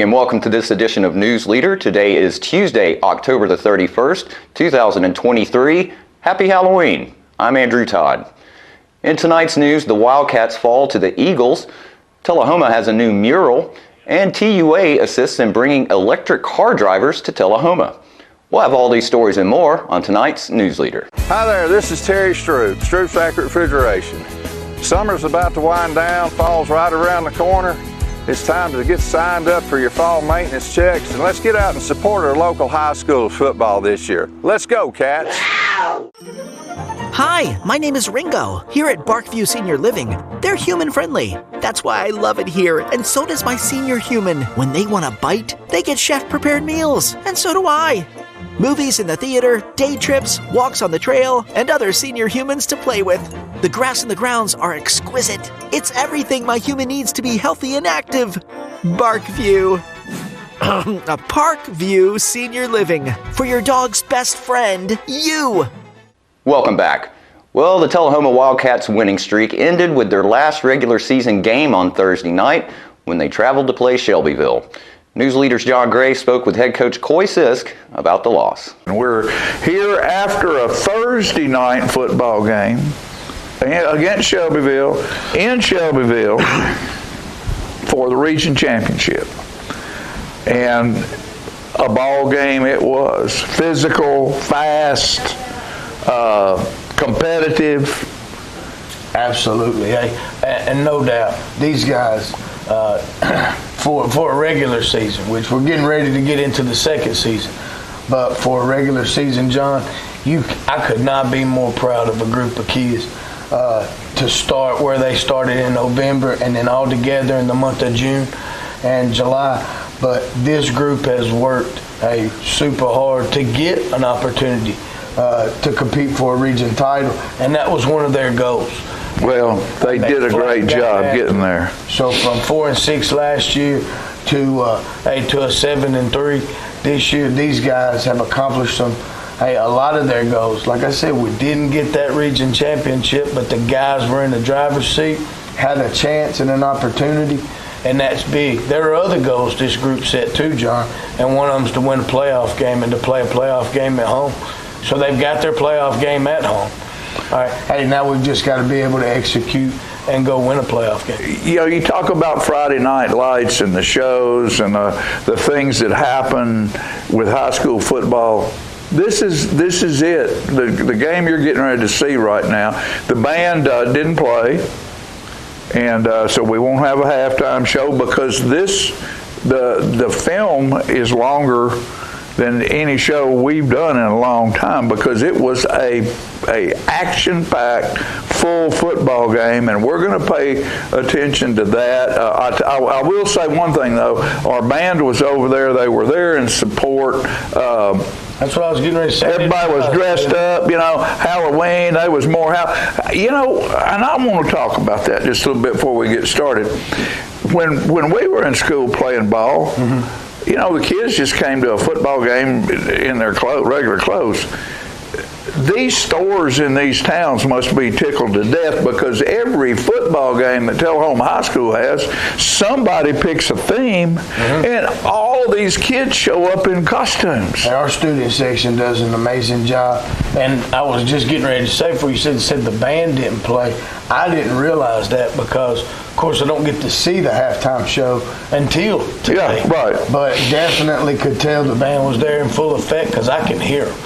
evening and welcome to this edition of News Leader. Today is Tuesday, October the 31st, 2023. Happy Halloween. I'm Andrew Todd. In tonight's news, the Wildcats fall to the Eagles, Tullahoma has a new mural, and TUA assists in bringing electric car drivers to Tullahoma. We'll have all these stories and more on tonight's News Leader. Hi there, this is Terry Stroop, Stroop's Accurate Refrigeration. Summer's about to wind down, fall's right around the corner. It's time to get signed up for your fall maintenance checks, and let's get out and support our local high school football this year. Let's go, Cats! Hi, my name is Ringo. Here at Barkview Senior Living, they're human-friendly. That's why I love it here, and so does my senior human. When they want a bite, they get chef-prepared meals, and so do I. Movies in the theater, day trips, walks on the trail, and other senior humans to play with. The grass and the grounds are exquisite. It's everything my human needs to be healthy and active. Barkview. A Parkview Senior Living. For your dog's best friend, you. Welcome back. Well, the Tullahoma Wildcats winning streak ended with their last regular season game on Thursday night when they traveled to play Shelbyville. News Leader's John Gray spoke with head coach Coy Sisk about the loss. We're here after a Thursday night football game against Shelbyville, in Shelbyville, for the region championship. And a ball game it was. Physical, fast, competitive. Absolutely. Hey, and no doubt, these guys, for a regular season, which we're getting ready to get into the second season, but for a regular season, John, I could not be more proud of a group of kids to start where they started in November and then all together in the month of June and July. But this group has worked super hard to get an opportunity to compete for a region title, and that was one of their goals. Well, they did a great job getting there. So from 4-6 last year to a 7-3 this year, these guys have accomplished a lot of their goals. Like I said, we didn't get that region championship, but the guys were in the driver's seat, had a chance and an opportunity, and that's big. There are other goals this group set too, John, and one of them is to win a playoff game and to play a playoff game at home. So they've got their playoff game at home. All right, hey, now we've just got to be able to execute and go win a playoff game. You know, you talk about Friday night lights and the shows and the things that happen with high school football. This is it. The game you're getting ready to see right now. The band didn't play, and so we won't have a halftime show because the film is longer than any show we've done in a long time because it was a action-packed, full football game, and we're going to pay attention to that. I will say one thing, though. Our band was over there. They were there in support. That's what I was getting ready to say. Everybody was dressed up, Halloween. They was more, and I want to talk about that just a little bit before we get started. When we were in school playing ball, the kids just came to a football game in their regular clothes. These stores in these towns must be tickled to death because every football game that Tullahoma High School has, somebody picks a theme, and all of these kids show up in costumes. And our student section does an amazing job. And I was just getting ready to say, before you said the band didn't play, I didn't realize that because, of course, I don't get to see the halftime show until today. Yeah, right. But definitely could tell the band was there in full effect because I can hear them.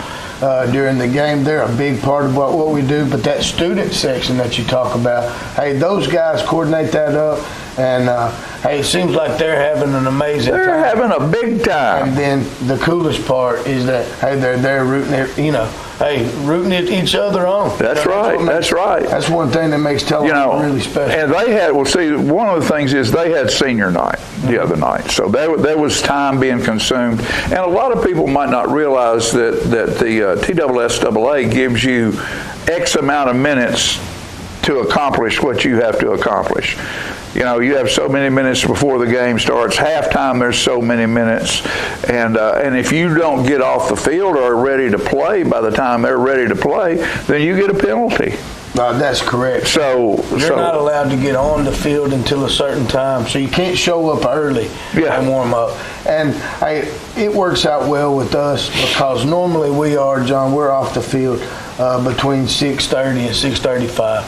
During the game, they're a big part of what we do, but that student section that you talk about, hey, those guys coordinate that up, and hey, it seems like they're having an amazing time. They're having a big time. And then the coolest part is that, hey, they're rooting each other on. That's right. That's right. That's one thing that makes Tullahoma really special. And they had, one of the things is they had senior night the other night, so there was time being consumed, and a lot of people might not realize that the TSSAA gives you X amount of minutes to accomplish what you have to accomplish. You have so many minutes before the game starts. Halftime, there's so many minutes. And if you don't get off the field or are ready to play by the time they're ready to play, then you get a penalty. That's correct. So You're not allowed to get on the field until a certain time, so you can't show up early and warm up. And it works out well with us because normally we're off the field between 6:30 and 6:35.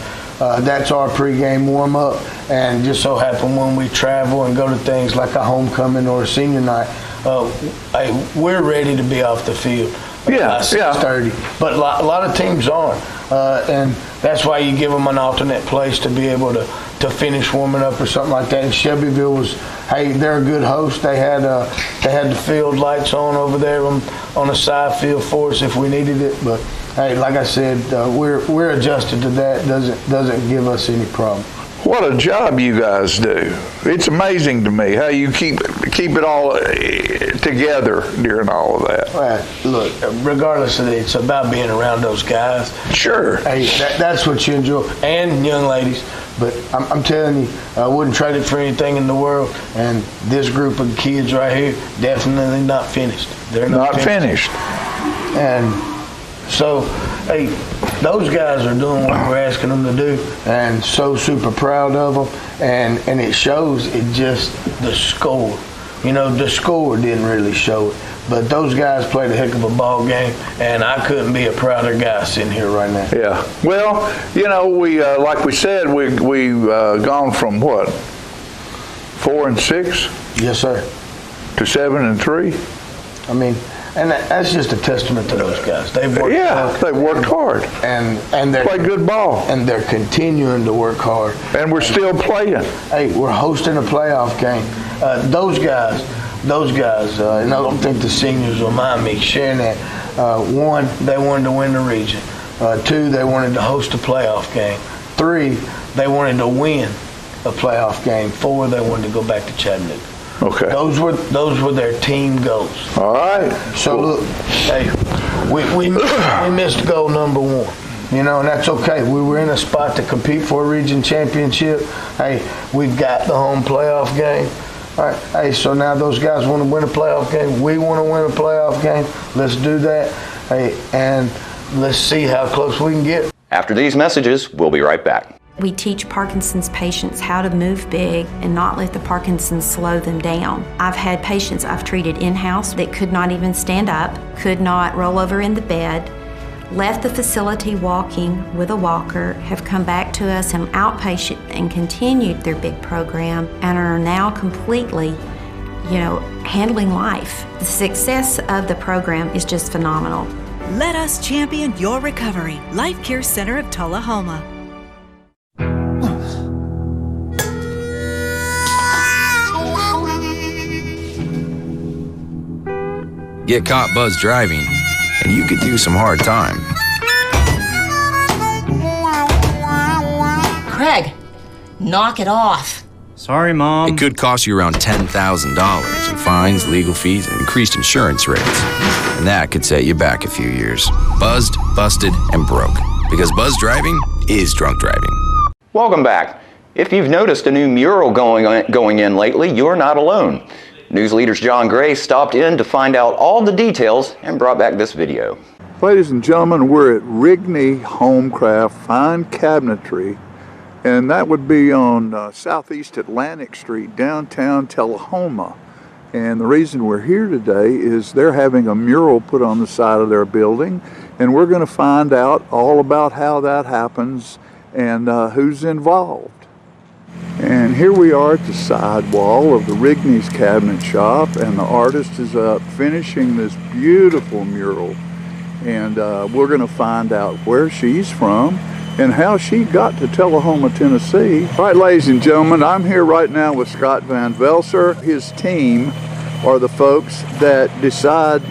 That's our pregame warm up, and just so happen when we travel and go to things like a homecoming or a senior night, we're ready to be off the field. Yeah, 6:30. But a lot of teams aren't, and that's why you give them an alternate place to be able to finish warming up or something like that. And Shelbyville they're a good host. They had the field lights on over there on the side field for us if we needed it. But hey, like I said, we're adjusted to that. Doesn't give us any problem. what a job you guys do. It's amazing to me how you keep it all together during all of that. Well, look, regardless of it, it's about being around those guys. Sure. Hey, that's what you enjoy, and young ladies. But I'm telling you, I wouldn't trade it for anything in the world. And this group of kids right here, definitely not finished. They're not finished. And so, hey, those guys are doing what we're asking them to do, and so super proud of them. And it shows. It just the score. You know, the score didn't really show it. But those guys played a heck of a ball game, and I couldn't be a prouder guy sitting here right now. Yeah. Well, you know, we like we said, we've gone from what, 4-6? Yes, sir. To 7-3. I mean, and that's just a testament to those guys. They've worked hard. They've worked hard. And they play good ball. And they're continuing to work hard. And we're still playing. Hey, we're hosting a playoff game. Those guys, and I don't think the seniors will mind me sharing that. One, they wanted to win the region. Two, they wanted to host a playoff game. Three, they wanted to win a playoff game. Four, they wanted to go back to Chattanooga. Okay. Those were their team goals. All right. So look, hey, we missed goal number one. You know, and that's okay. We were in a spot to compete for a region championship. Hey, we've got the home playoff game. All right. Hey, so now those guys want to win a playoff game. We want to win a playoff game. Let's do that. Hey, and let's see how close we can get. After these messages, we'll be right back. We teach Parkinson's patients how to move big and not let the Parkinson's slow them down. I've had patients I've treated in-house that could not even stand up, could not roll over in the bed, left the facility walking with a walker, have come back to us in outpatient and continued their big program and are now completely, handling life. The success of the program is just phenomenal. Let us champion your recovery. Life Care Center of Tullahoma. Get caught buzzed driving, and you could do some hard time. Craig, knock it off. Sorry, Mom. It could cost you around $10,000 in fines, legal fees, and increased insurance rates. And that could set you back a few years. Buzzed, busted, and broke. Because buzz driving is drunk driving. Welcome back. If you've noticed a new mural going in lately, you're not alone. News Leader's John Gray stopped in to find out all the details and brought back this video. Ladies and gentlemen, we're at Rigney Homecraft Fine Cabinetry, and that would be on Southeast Atlantic Street, downtown Tullahoma. And the reason we're here today is they're having a mural put on the side of their building, and we're going to find out all about how that happens and who's involved. And here we are at the side wall of the Rigney's Cabinet Shop, and the artist is up finishing this beautiful mural. And we're going to find out where she's from and how she got to Tullahoma, Tennessee. All right, ladies and gentlemen, I'm here right now with Scott Van Velser. His team are the folks that decide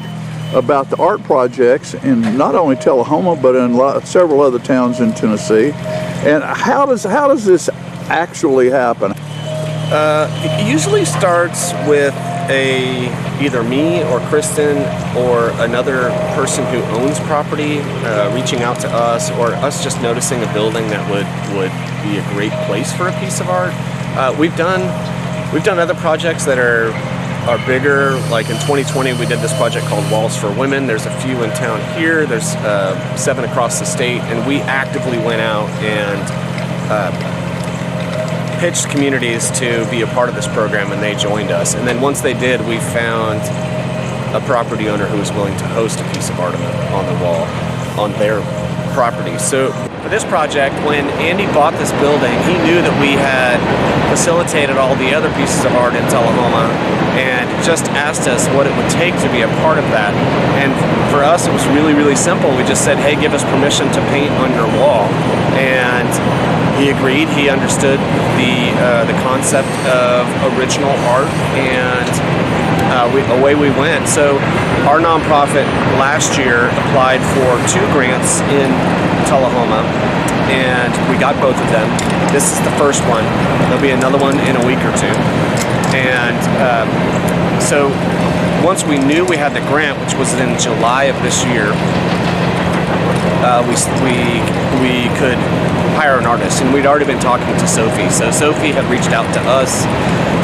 about the art projects in not only Tullahoma, but in several other towns in Tennessee. And how does this actually happen? It usually starts with either me or Kristen or another person who owns property reaching out to us, or us just noticing a building that would be a great place for a piece of art. We've done other projects that are are bigger. Like in 2020, we did this project called Walls for Women. There's a few in town here. There's 7 across the state, and we actively went out and pitched communities to be a part of this program, and they joined us. And then once they did, we found a property owner who was willing to host a piece of art on the wall on their property. So for this project, when Andy bought this building, he knew that we had facilitated all the other pieces of art in Tullahoma and just asked us what it would take to be a part of that. And for us, it was really, really simple. We just said, hey, give us permission to paint on your wall. And he agreed. He understood the concept of original art, and away we went. So our nonprofit last year applied for 2 grants in Tullahoma, and we got both of them. This is the first one. There'll be another one in a week or 2. And so once we knew we had the grant, which was in July of this year, we could hire an artist, and we'd already been talking to Sophie. So Sophie had reached out to us,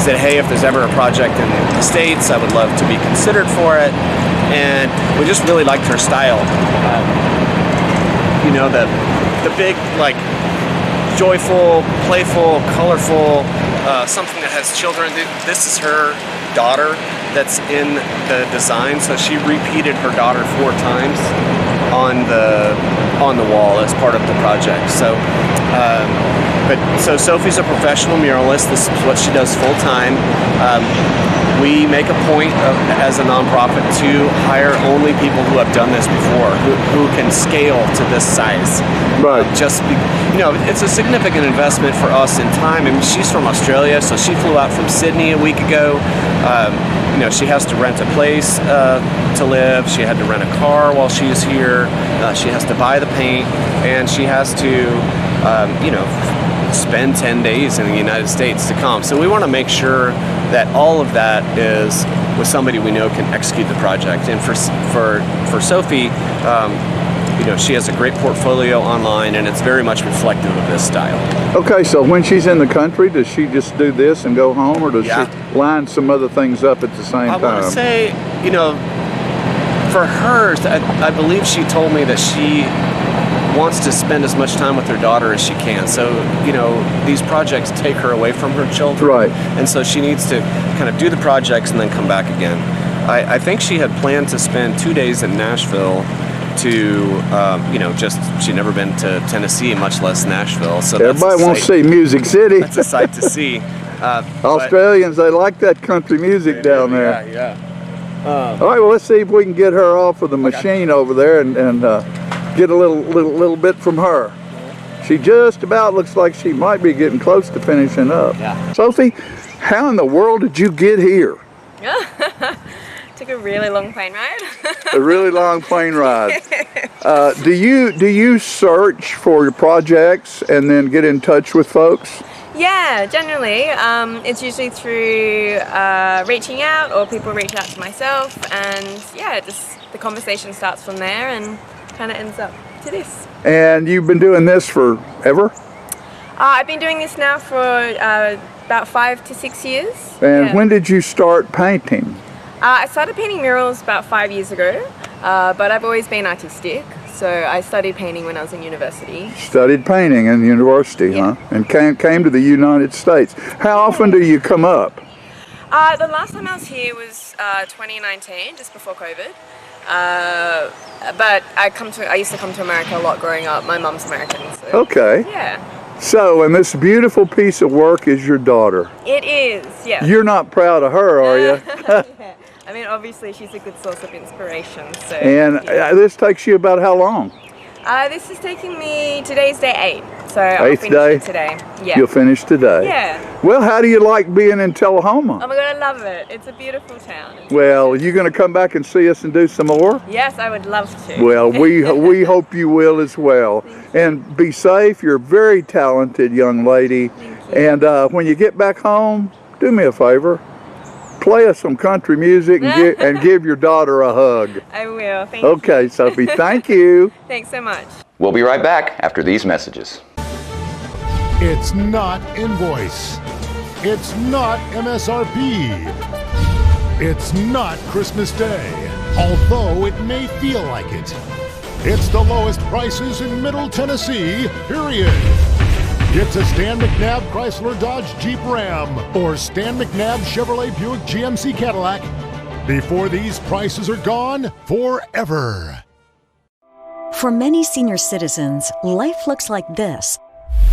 said, hey, if there's ever a project in the States, I would love to be considered for it. And we just really liked her style. You know, the big, like, joyful, playful, colorful, something that has children. This is her daughter that's in the design, so she repeated her daughter 4 times on the wall as part of the project. So so Sophie's a professional muralist. This is what she does full time. We make a point of, as a nonprofit, to hire only people who have done this before, who can scale to this size. Right. It's a significant investment for us in time. I mean, she's from Australia, so she flew out from Sydney a week ago. She has to rent a place to live. She had to rent a car while she is here. She has to buy the paint, and she has to, spend 10 days in the United States to come. So we want to make sure that all of that is with somebody we know can execute the project. And for Sophie, she has a great portfolio online, and it's very much reflective of this style. Okay, so when she's in the country, does she just do this and go home, or does she line some other things up at the same time? I want to say, for hers, I believe she told me that she wants to spend as much time with her daughter as she can. So, these projects take her away from her children. Right. And so she needs to kind of do the projects and then come back again. I think she had planned to spend 2 days in Nashville to, she'd never been to Tennessee, much less Nashville. So everybody wants to see Music City. That's a sight to see. Australians, they like that country music down there. Yeah. All right, well, let's see if we can get her off of the machine over there and get a little bit from her. She just about looks like she might be getting close to finishing up. Yeah. Sophie, how in the world did you get here? Took a really long plane ride. A really long plane ride. Do you search for your projects and then get in touch with folks? Yeah, generally. It's usually through reaching out, or people reach out to myself, and just the conversation starts from there and kind of ends up to this. And you've been doing this forever? I've been doing this now for about 5 to 6 years. And when did you start painting? I started painting murals about 5 years ago, but I've always been artistic. So I studied painting when I was in university. Studied painting in university, huh? And came to the United States. How often do you come up? The last time I was here was 2019, just before COVID. But I used to come to America a lot growing up. My mom's American. So, okay. Yeah. So, and this beautiful piece of work is your daughter. It is, yeah. You're not proud of her, are you? Yeah. I mean, obviously she's a good source of inspiration. So. And this takes you about how long? This is taking me, today's day 8. So I'll Eighth finish day? it today. Yeah. You'll finish today? Yeah. Well, how do you like being in Tullahoma? Oh my God, I love it. It's a beautiful town. Well, you going to come back and see us and do some more? Yes, I would love to. Well, we hope you will as well. And be safe. You're a very talented young lady. Thank you. And when you get back home, do me a favor. Play us some country music and give your daughter a hug. I will. Thank you. Okay, Sophie. Thank you. Thanks so much. We'll be right back after these messages. It's not invoice. It's not MSRP. It's not Christmas Day, although it may feel like it. It's the lowest prices in Middle Tennessee, period. It's a Stan McNabb Chrysler Dodge Jeep Ram or Stan McNabb Chevrolet Buick GMC Cadillac before these prices are gone forever. For many senior citizens, life looks like this,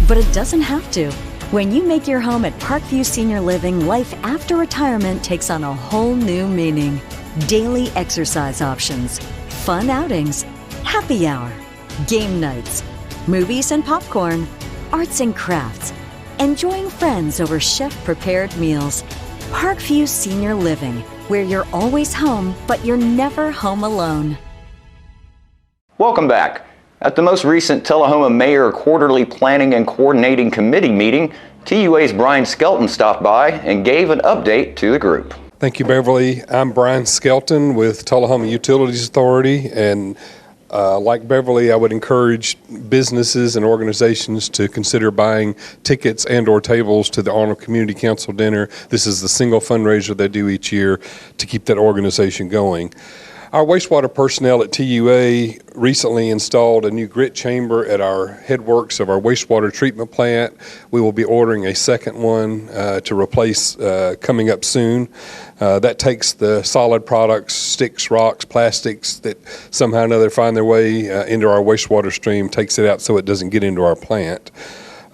but it doesn't have to. When you make your home at Parkview Senior Living, life after retirement takes on a whole new meaning. Daily exercise options, fun outings, happy hour, game nights, movies and popcorn, arts and crafts, enjoying friends over chef-prepared meals. Parkview Senior Living, where you're always home, but you're never home alone. Welcome back. At the most recent Tullahoma Mayor Quarterly Planning and Coordinating Committee meeting, TUA's Brian Skelton stopped by and gave an update to the group. Thank you, Beverly. I'm Brian Skelton with Tullahoma Utilities Authority, and like Beverly, I would encourage businesses and organizations to consider buying tickets and or tables to the Arnold Community Council dinner. This is the single fundraiser they do each year to keep that organization going. Our wastewater personnel at TUA recently installed a new grit chamber at our headworks of our wastewater treatment plant. We will be ordering a second one to replace coming up soon. That takes the solid products, sticks, rocks, plastics that somehow or another find their way into our wastewater stream, takes it out so it doesn't get into our plant.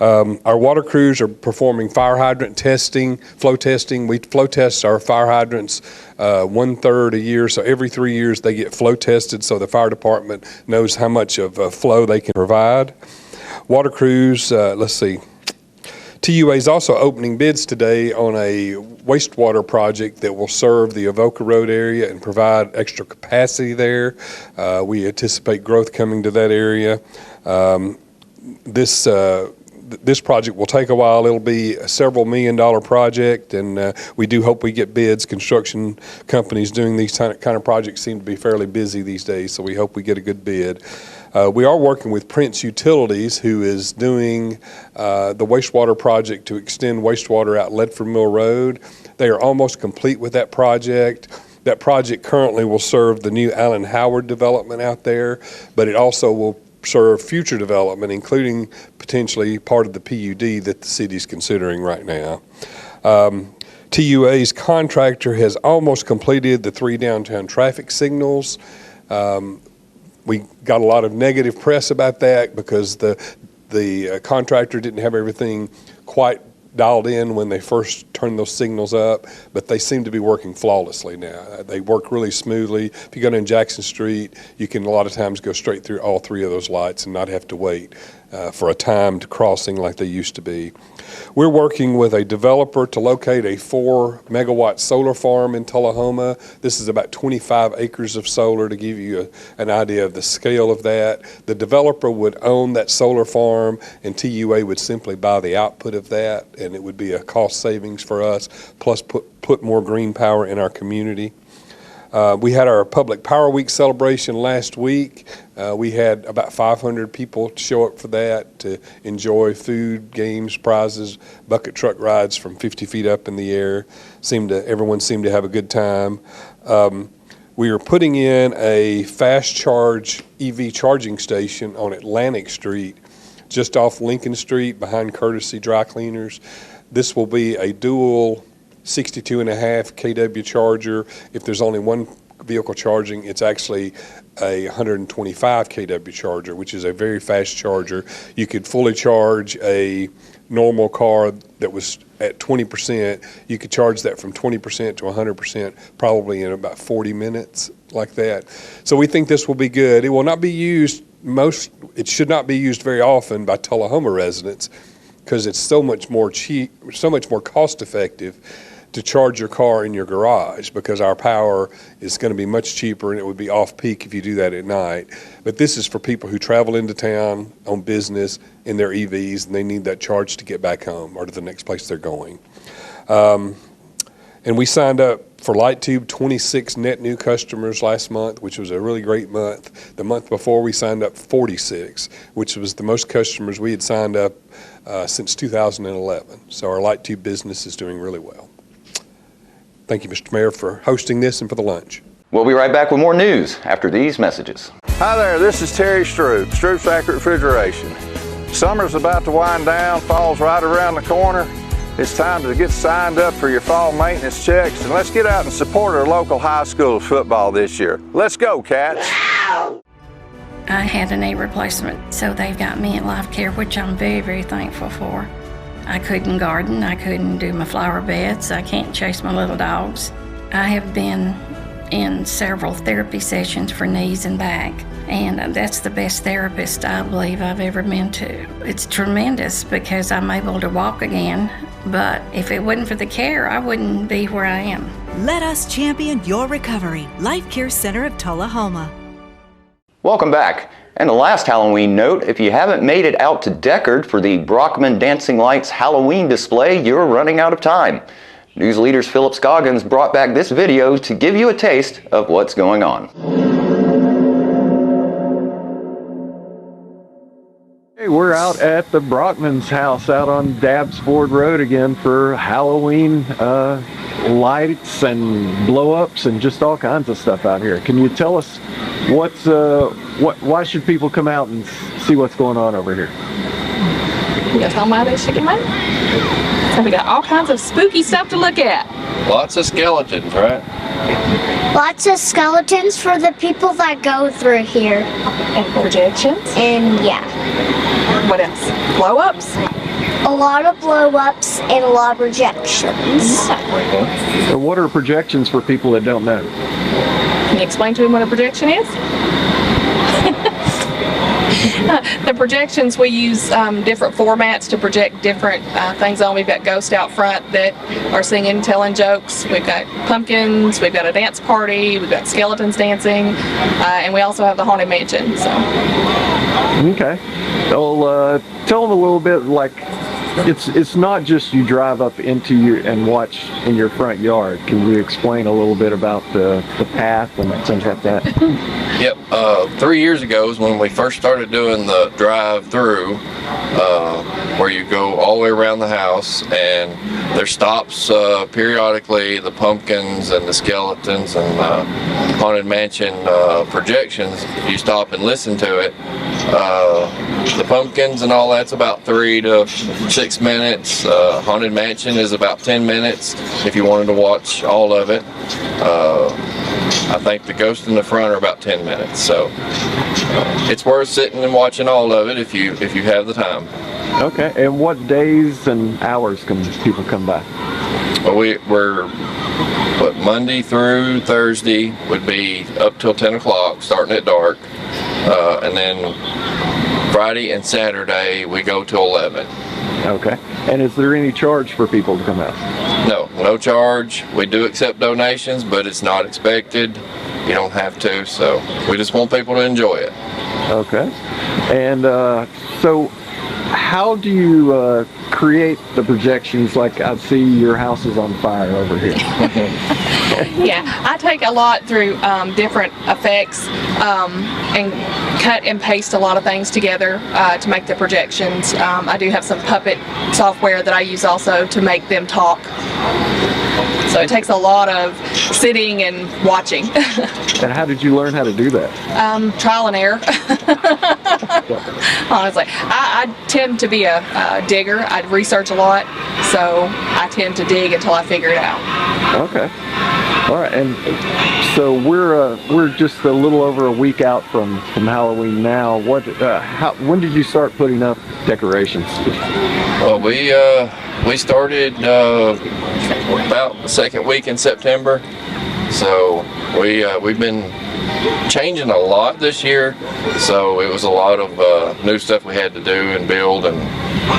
Our water crews are performing fire hydrant testing, flow testing. We flow test our fire hydrants 1/3 a year, so every 3 years they get flow tested so the fire department knows how much of flow they can provide. Water crews, TUA is also opening bids today on a wastewater project that will serve the Avoca Road area and provide extra capacity there. We anticipate growth coming to that area. This project will take a while. It'll be a several $million project, and we do hope we get bids. Construction companies doing these kind of projects seem to be fairly busy these days, so we hope we get a good bid. We are working with Prince Utilities, who is doing the wastewater project to extend wastewater out Ledford Mill Road. They are almost complete with that project. That project currently will serve the new Allen Howard development out there, but it also will serve future development, including potentially part of the PUD that the city is considering right now. TUA's contractor has almost completed the 3 downtown traffic signals. We got a lot of negative press about that because the contractor didn't have everything quite dialed in when they first turned those signals up, but they seem to be working flawlessly now. They work really smoothly. If you go down Jackson Street, you can a lot of times go straight through all 3 of those lights and not have to wait for a timed crossing like they used to be. We're working with a developer to locate a 4-megawatt solar farm in Tullahoma. This is about 25 acres of solar, to give you an idea of the scale of that. The developer would own that solar farm, and TUA would simply buy the output of that, and it would be a cost savings for us, plus put more green power in our community. We had our Public Power Week celebration last week. We had about 500 people show up for that to enjoy food, games, prizes, bucket truck rides from 50 feet up in the air. Everyone seemed to have a good time. We are putting in a fast charge EV charging station on Atlantic Street, just off Lincoln Street behind Courtesy Dry Cleaners. This will be a dual 62.5 kW charger. If there's only one vehicle charging, it's actually a 125 kW charger, which is a very fast charger. You could fully charge a normal car that was at 20%. You could charge that from 20% to 100% probably in about 40 minutes, like that. So we think this will be good. It will not be used it should not be used very often by Tullahoma residents because it's so much more cost effective to charge your car in your garage, because our power is going to be much cheaper and it would be off peak if you do that at night. But this is for people who travel into town on business in their EVs and they need that charge to get back home or to the next place they're going. And we signed up for LightTube 26 net new customers last month, which was a really great month. The month before we signed up 46, which was the most customers we had signed up since 2011. So our LightTube business is doing really well. Thank you, Mr. Mayor, for hosting this and for the lunch. We'll be right back with more news after these messages. Hi there, this is Terry Stroop, Stroop's Accurate Refrigeration. Summer's about to wind down, fall's right around the corner. It's time to get signed up for your fall maintenance checks, and let's get out and support our local high school football this year. Let's go, Cats! I had a knee replacement, so they've got me in life care, which I'm very, very thankful for. I couldn't garden, I couldn't do my flower beds, I can't chase my little dogs. I have been in several therapy sessions for knees and back, and that's the best therapist I believe I've ever been to. It's tremendous because I'm able to walk again, but if it wasn't for the care, I wouldn't be where I am. Let us champion your recovery. Life Care Center of Tullahoma. Welcome back. And the last Halloween note, if you haven't made it out to Deckard for the Brockman Dancing Lights Halloween display, you're running out of time. News Leaders Philip Scoggins brought back this video to give you a taste of what's going on. Hey, we're out at the Brockman's house out on Dabbs Ford Road again for Halloween lights and blow-ups and just all kinds of stuff out here. Can you tell us why should people come out and see what's going on over here? You gonna tell them why they should come out? So we got all kinds of spooky stuff to look at. Lots of skeletons, right? Lots of skeletons for the people that go through here. And projections. And yeah. What else? Blow-ups? A lot of blow-ups and a lot of projections. So what are projections for people that don't know? Can you explain to them what a projection is? The projections, we use different formats to project different things on. We've got ghosts out front that are singing, telling jokes. We've got pumpkins. We've got a dance party. We've got skeletons dancing. And we also have the Haunted Mansion. So. Okay. Well, tell them a little bit, like, it's not just you drive up into and watch in your front yard. Can you explain a little bit about the path and things like that? Yep. 3 years ago is when we first started doing the drive-through, where you go all the way around the house, and there's stops periodically, the pumpkins and the skeletons and Haunted Mansion projections. You stop and listen to it. The pumpkins and all that's about 3 to 6 minutes. Haunted Mansion is about 10 minutes if you wanted to watch all of it. I think the Ghost in the Front are about 10 minutes. So it's worth sitting and watching all of it if you have the time. Okay. And what days and hours can people come by? Well, we're Monday through Thursday would be up till 10 o'clock, starting at dark. And then Friday and Saturday we go till 11. Okay. And is there any charge for people to come out? No charge. We do accept donations, but it's not expected. You don't have to, so we just want people to enjoy it. Okay. And so how do you create the projections? Like, I see your house is on fire over here. Yeah, I take a lot through different effects and cut and paste a lot of things together to make the projections. I do have some puppet software that I use also to make them talk. So it takes a lot of sitting and watching. And how did you learn how to do that? Trial and error. Honestly, I tend to be a digger. I research a lot, so I tend to dig until I figure it out. Okay. All right, and so we're just a little over a week out from Halloween now. When did you start putting up decorations? Well, we started about the second week in September. So we've been changing a lot this year. So it was a lot of new stuff we had to do and build, and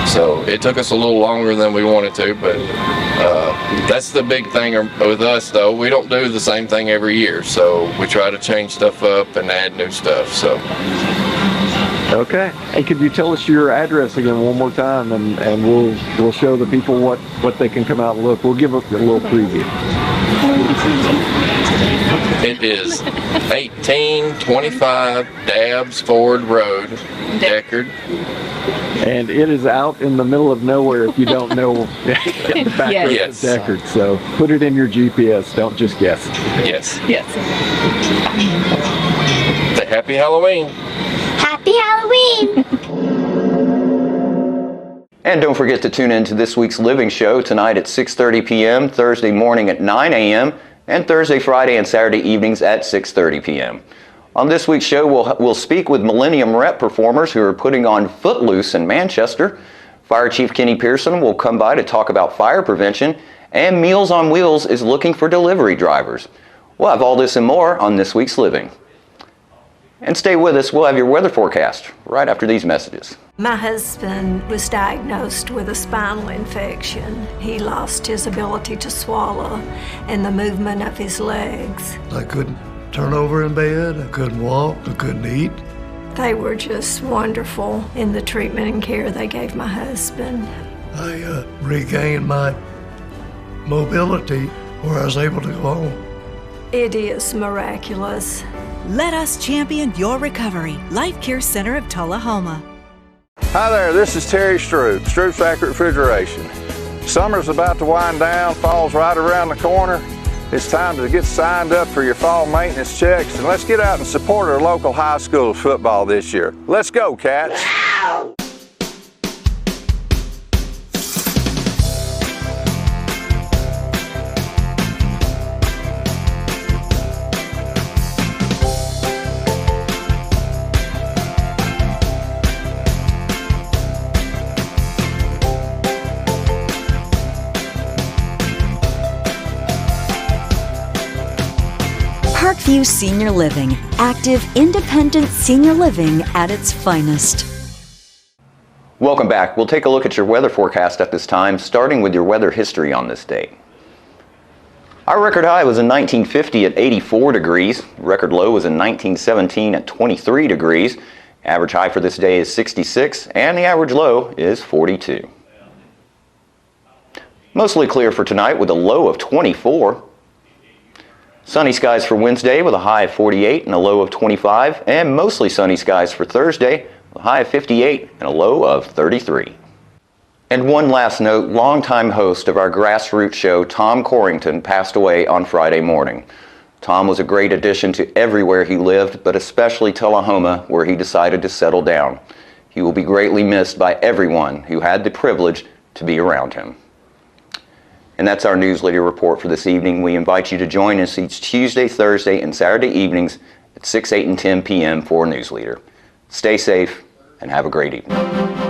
so it took us a little longer than we wanted to, but that's the big thing with us, though. We don't do the same thing every year, so we try to change stuff up and add new stuff. So. Okay. And could you tell us your address again one more time, and we'll show the people what they can come out and look. We'll give up a little preview. It is 1825 Dabbs Ford Road, Deckard. And it is out in the middle of nowhere if you don't know the back road to Deckard. So put it in your GPS. Don't just guess. Yes. Yes. Say Happy Halloween. Happy Halloween! And don't forget to tune in to this week's Living Show tonight at 6:30 p.m., Thursday morning at 9 a.m., and Thursday, Friday, and Saturday evenings at 6:30 p.m. On this week's show, we'll speak with Millennium Rep performers who are putting on Footloose in Manchester. Fire Chief Kenny Pearson will come by to talk about fire prevention, and Meals on Wheels is looking for delivery drivers. We'll have all this and more on this week's Living. And stay with us, we'll have your weather forecast right after these messages. My husband was diagnosed with a spinal infection. He lost his ability to swallow and the movement of his legs. I couldn't turn over in bed, I couldn't walk, I couldn't eat. They were just wonderful in the treatment and care they gave my husband. I regained my mobility where I was able to go home. It is miraculous. Let us champion your recovery. Life Care Center of Tullahoma. Hi there, this is Terry Stroop, Stroop's Accurate Refrigeration. Summer's about to wind down, fall's right around the corner. It's time to get signed up for your fall maintenance checks, and let's get out and support our local high school football this year. Let's go, Cats! Parkview Senior Living, active, independent senior living at its finest. Welcome back. We'll take a look at your weather forecast at this time, starting with your weather history on this date. Our record high was in 1950 at 84 degrees. Record low was in 1917 at 23 degrees. Average high for this day is 66, and the average low is 42. Mostly clear for tonight with a low of 24. Sunny skies for Wednesday with a high of 48 and a low of 25, and mostly sunny skies for Thursday with a high of 58 and a low of 33. And one last note, longtime host of our grassroots show, Tom Corrington, passed away on Friday morning. Tom was a great addition to everywhere he lived, but especially Tullahoma, where he decided to settle down. He will be greatly missed by everyone who had the privilege to be around him. And that's our News Leader Report for this evening. We invite you to join us each Tuesday, Thursday, and Saturday evenings at 6, 8, and 10 p.m. for News Leader. Stay safe and have a great evening.